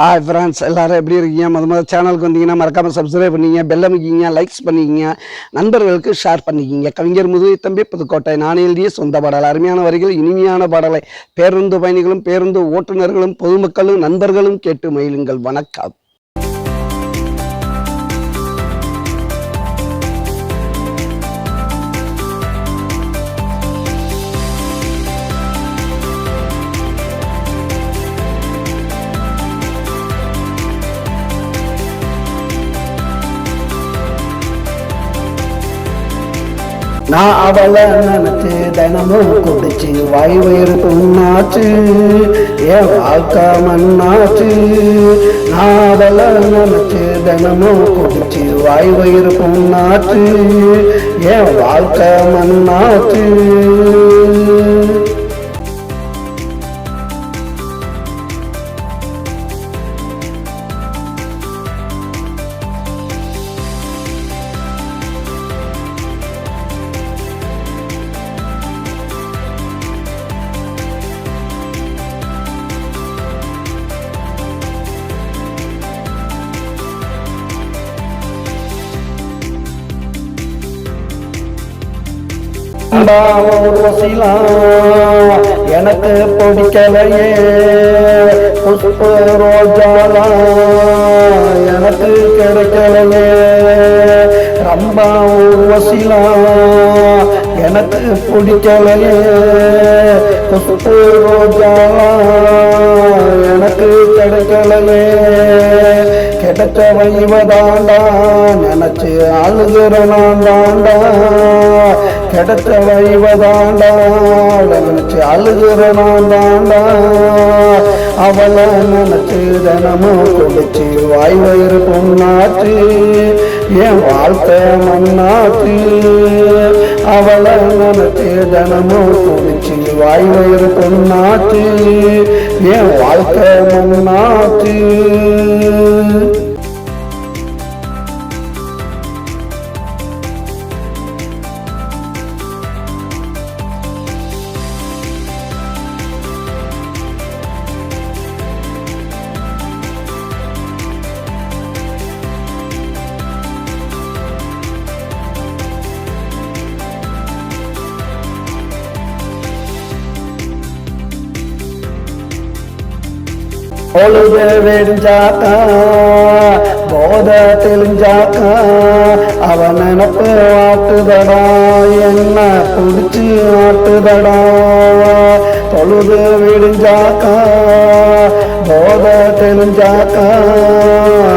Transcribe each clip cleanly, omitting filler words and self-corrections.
Hi friends, எல்லாரும் எப்படி இருக்கீங்க? முதல் சேனலுக்கு வந்தீங்கன்னா மறக்காமல் சப்ஸ்கிரைப் பண்ணிக்கிங்க, பெல் அமைக்கிங்க, லைக்ஸ் பண்ணிக்கிங்க, நண்பர்களுக்கு ஷேர் பண்ணிக்கிங்க. கவிஞர் முதுகை தம்பி, புதுக்கோட்டை. நான் எழுதிய சொந்த பாடல், அருமையான வரிகள், இனிமையான பாடலை பேருந்து பயணிகளும் பேருந்து ஓட்டுநர்களும் பொதுமக்களும் நண்பர்களும் கேட்டு மகிழுங்கள். வணக்கம். நான் அவளை நினைச்சு தினமும் குடிச்சு வாய் வயிறு புண்ணாச்சு, என் வாழ்க்கை மண்ணாச்சு. நான் அவளை நினைச்சு தினமும் குடிச்சு வாய் வயிறு புண்ணாச்சு, என் வாழ்க்கை மண்ணாச்சு. எனக்கு பிடிக்கலையே புஷ்ப ரோஜாலா, எனக்கு கிடைக்கலையே ரம்பா ஊர்வசிலா, எனக்கு பிடிக்கலையே புஷ்ப ரோஜாலா, எனக்கு கிடைக்கலையே. கிடைச்சவ இவதாண்டா நினைச்சு அழுகிற நான் தாண்டா, கிடைச்சவ இவதாண்டா நினைச்சு அழுகிற நான் தாண்டா. அவளை நினைச்சு தினமும் குடிச்சு வாய் வயிறு பொண்ணாச்சு, என் வாழ்க்கை மண்ணாச்சு. அவளை நினைச்சு தினமும் குடிச்சு வாய் வயிறு பொண்ணாச்சு, என் வாழ்க்கை மண்ணாச்சு. பொழுது வெடிஞ்சாக்கா போத தெளிஞ்சாக்கா, அவன் நினப்பு ஆட்டுதடா என்ன குடிச்சு ஆட்டுதடா. பொழுது வெடிஞ்சாக்கா போத தெளிஞ்சாக்கா,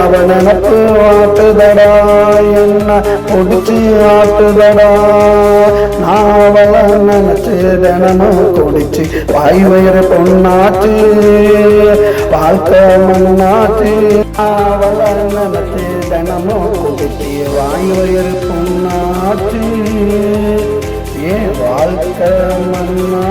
அவன் நினப்பு ஆட்டுதடா என்ன குடிச்சு ஆட்டுதடா. நான் அவளை நினைச்சு தினமும் குடிச்சு வாய் வயிறு பொண்ணாச்சு, வாழ்க்கை மண்ணாச்சு. அவளை நினைச்சு தினமும் குடிச்சு வாய் வயிறு பொண்ணாச்சு, ஏன் வாழ்க்கை மண்ணா.